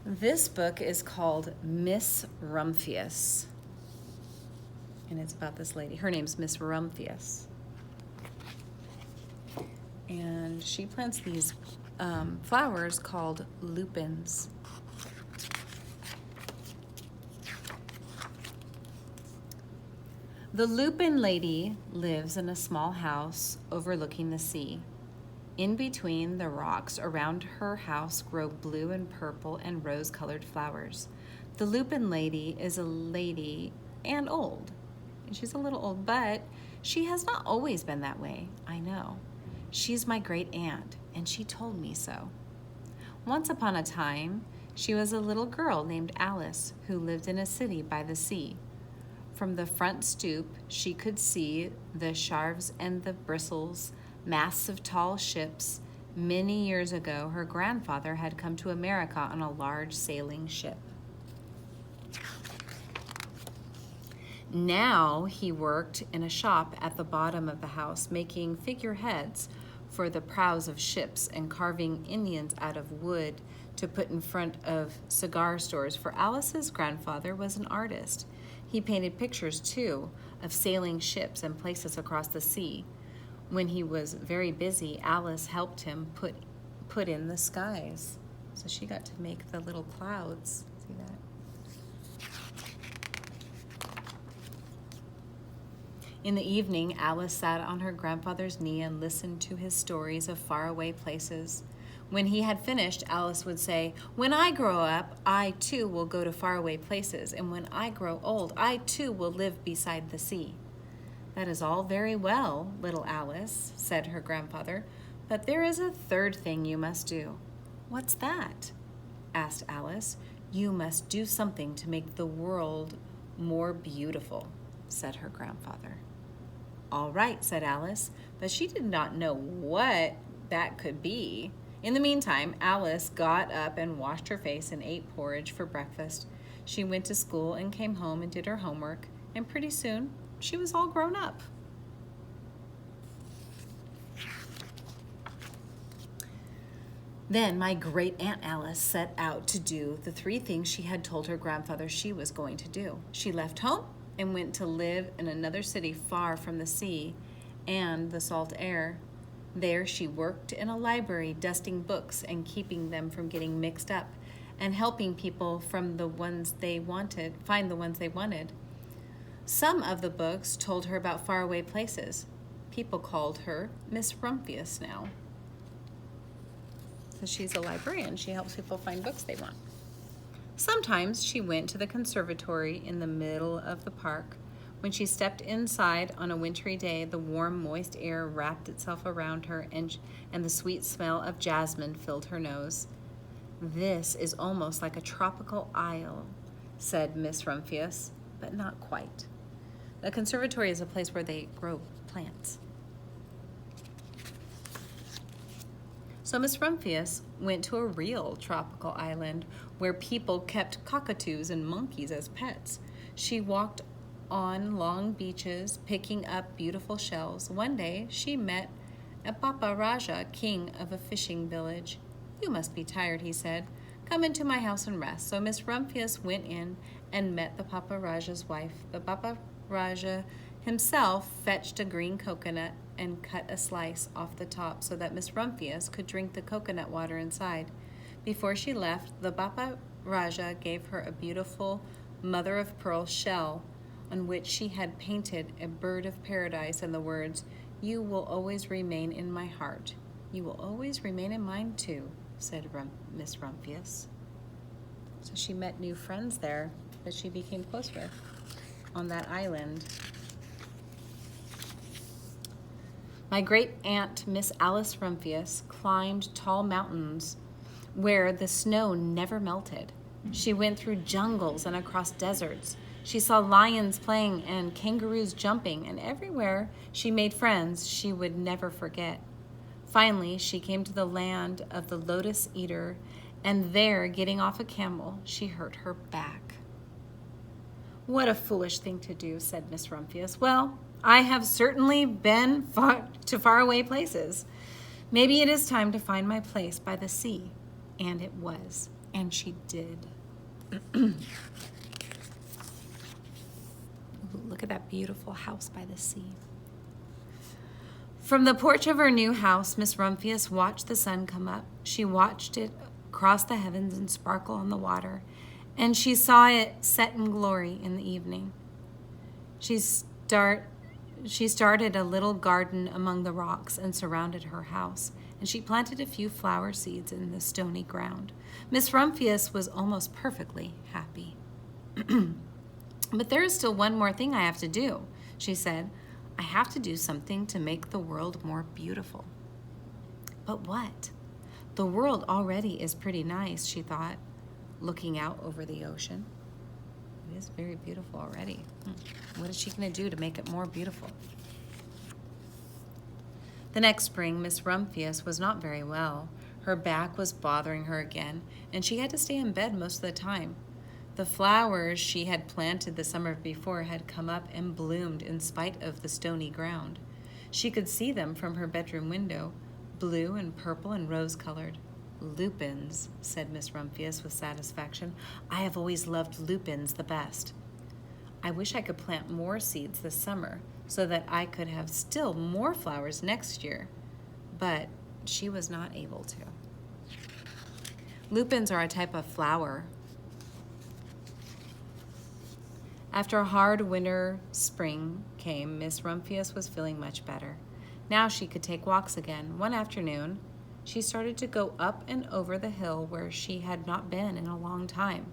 This book is called Miss Rumphius, and it's about this lady. Her name's Miss Rumphius, and she plants these flowers called lupins. The lupin lady lives in a small house overlooking the sea. In between the rocks around her house grow blue and purple and rose-colored flowers. The lupin lady is a lady and old. She's a little old, but she has not always been that way, I know. She's my great aunt, and she told me so. Once upon a time, she was a little girl named Alice who lived in a city by the sea. From the front stoop, she could see the sharves and the bristles, masts of tall ships. Many years ago, her grandfather had come to America on a large sailing ship. Now he worked in a shop at the bottom of the house, making figureheads for the prows of ships and carving Indians out of wood to put in front of cigar stores, for Alice's grandfather was an artist. He painted pictures, too, of sailing ships and places across the sea. When he was very busy, Alice helped him put in the skies. So she got to make the little clouds. See that? In the evening, Alice sat on her grandfather's knee and listened to his stories of faraway places. When he had finished, Alice would say, "When I grow up, I too will go to faraway places, and when I grow old, I too will live beside the sea." "That is all very well, little Alice," said her grandfather, "but there is a third thing you must do." "What's that?" asked Alice. "You must do something to make the world more beautiful," said her grandfather. "All right," said Alice, but she did not know what that could be. In the meantime, Alice got up and washed her face and ate porridge for breakfast. She went to school and came home and did her homework, and pretty soon she was all grown up. Then my great Aunt Alice set out to do the three things she had told her grandfather she was going to do. She left home and went to live in another city far from the sea and the salt air. There she worked in a library, dusting books and keeping them from getting mixed up, and helping people find the ones they wanted. Some of the books told her about faraway places. People called her Miss Rumphius now. So she's a librarian. She helps people find books they want. Sometimes she went to the conservatory in the middle of the park. When she stepped inside on a wintry day, the warm, moist air wrapped itself around her, and the sweet smell of jasmine filled her nose. "This is almost like a tropical isle," said Miss Rumphius, "but not quite." The conservatory is a place where they grow plants. So Miss Rumphius went to a real tropical island where people kept cockatoos and monkeys as pets. She walked on long beaches, picking up beautiful shells. One day, she met a Papa Raja, king of a fishing village. "You must be tired," he said. "Come into my house and rest." So Miss Rumphius went in and met the Papa Raja's wife. The Papa Raja himself fetched a green coconut and cut a slice off the top so that Miss Rumphius could drink the coconut water inside. Before she left, the Papa Raja gave her a beautiful mother-of-pearl shell on which she had painted a bird of paradise and the words, "You will always remain in my heart. You will always remain in mine too," said Miss Rumphius. So she met new friends there that she became close with on that island. My great aunt, Miss Alice Rumphius, climbed tall mountains where the snow never melted. She went through jungles and across deserts. She saw lions playing and kangaroos jumping, and everywhere she made friends she would never forget. Finally, she came to the land of the lotus eater, and there, getting off a camel, she hurt her back. "What a foolish thing to do," said Miss Rumphius. "Well, I have certainly been to faraway places. Maybe it is time to find my place by the sea." And it was. And she did. Look at that beautiful house by the sea. From the porch of her new house, Miss Rumphius watched the sun come up. She watched it cross the heavens and sparkle on the water, and she saw it set in glory in the evening. She started a little garden among the rocks and surrounded her house, and she planted a few flower seeds in the stony ground. Miss Rumphius was almost perfectly happy. But there is still one more thing I have to do, she said. I have to do something to make the world more beautiful. But what? The world already is pretty nice, she thought, looking out over the ocean. It is very beautiful already. What is she going to do to make it more beautiful? The next spring, Miss Rumphius was not very well. Her back was bothering her again, and she had to stay in bed most of the time. The flowers she had planted the summer before had come up and bloomed in spite of the stony ground. She could see them from her bedroom window, blue and purple and rose-colored. Lupins, said Miss Rumphius with satisfaction. I have always loved lupins the best. I wish I could plant more seeds this summer so that I could have still more flowers next year. But she was not able to. Lupins are a type of flower. After a hard winter spring came, Miss Rumphius was feeling much better. Now she could take walks again. One afternoon, she started to go up and over the hill where she had not been in a long time.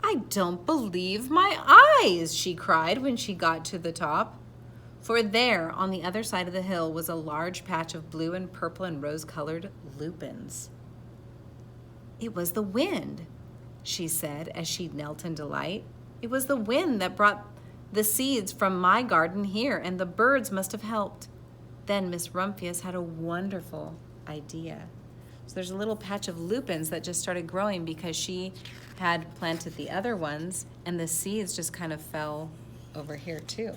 I don't believe my eyes, she cried when she got to the top. For there, on the other side of the hill, was a large patch of blue and purple and rose-colored lupins. It was the wind, she said as she knelt in delight. It was the wind that brought the seeds from my garden here, and the birds must have helped. Then Miss Rumphius had a wonderful idea. So there's a little patch of lupins that just started growing because she had planted the other ones, and the seeds just kind of fell over here too.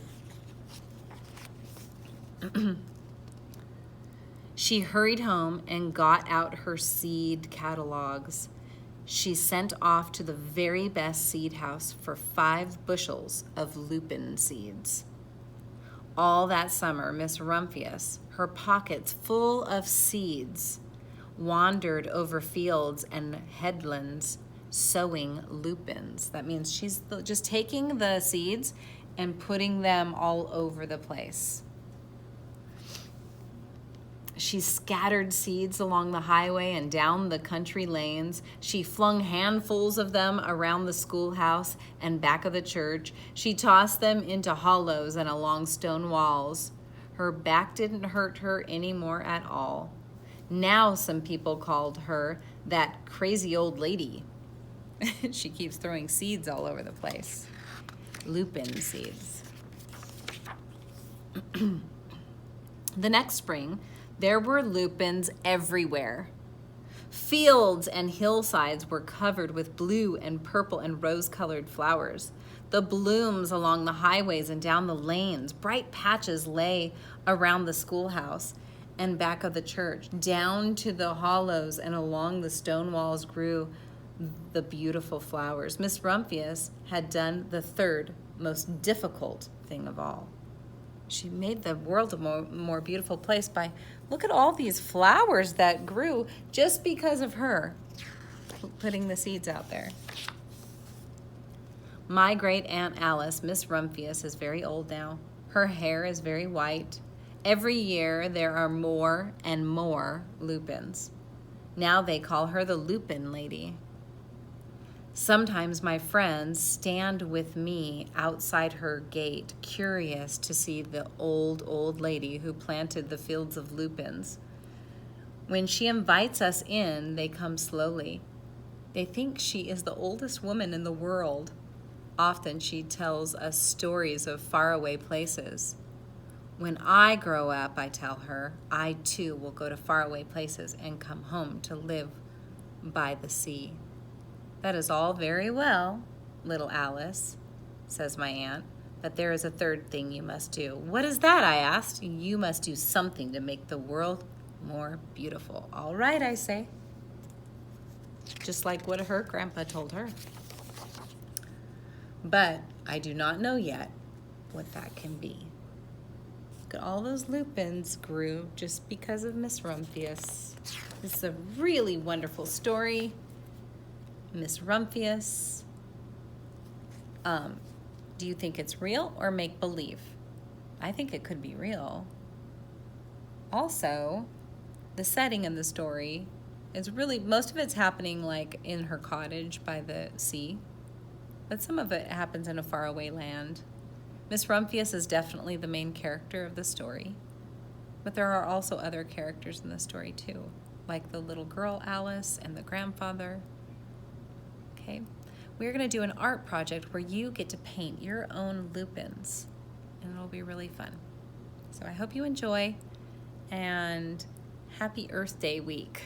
She hurried home and got out her seed catalogs. She sent off to the very best seed house for 5 bushels of lupin seeds. All that summer, Miss Rumphius, her pockets full of seeds, wandered over fields and headlands sowing lupins. That means she's just taking the seeds and putting them all over the place. She scattered seeds along the highway and down the country lanes. She flung handfuls of them around the schoolhouse and back of the church. She tossed them into hollows and along stone walls. Her back didn't hurt her anymore at all. Now some people called her that crazy old lady. She keeps throwing seeds all over the place. Lupin seeds. The next spring, there were lupins everywhere. Fields and hillsides were covered with blue and purple and rose-colored flowers. The blooms along the highways and down the lanes, bright patches lay around the schoolhouse and back of the church. Down to the hollows and along the stone walls grew the beautiful flowers. Miss Rumphius had done the third most difficult thing of all. She made the world a more beautiful place by, look at all these flowers that grew just because of her putting the seeds out there. My great Aunt Alice, Miss Rumphius, is very old now. Her hair is very white. Every year there are more and more lupins. Now they call her the Lupin Lady. Sometimes my friends stand with me outside her gate, curious to see the old lady who planted the fields of lupins. When she invites us in, they come slowly. They think she is the oldest woman in the world. Often she tells us stories of faraway places. When I grow up, I tell her, I too will go to faraway places and come home to live by the sea. That is all very well, little Alice, says my aunt, but there is a third thing you must do. What is that? I asked. You must do something to make the world more beautiful. All right, I say. just like what her grandpa told her. But I do not know yet what that can be. Look at all those lupins grew just because of Miss Rumphius. This is a really wonderful story. Miss Rumphius. Do you think it's real or make-believe? I think it could be real. Also, the setting in the story is really, most of it's happening like in her cottage by the sea, but some of it happens in a faraway land. Miss Rumphius is definitely the main character of the story, but there are also other characters in the story too, like the little girl Alice and the grandfather. Okay, we're gonna do an art project where you get to paint your own lupins, and it'll be really fun. So I hope you enjoy, and happy Earth Day week.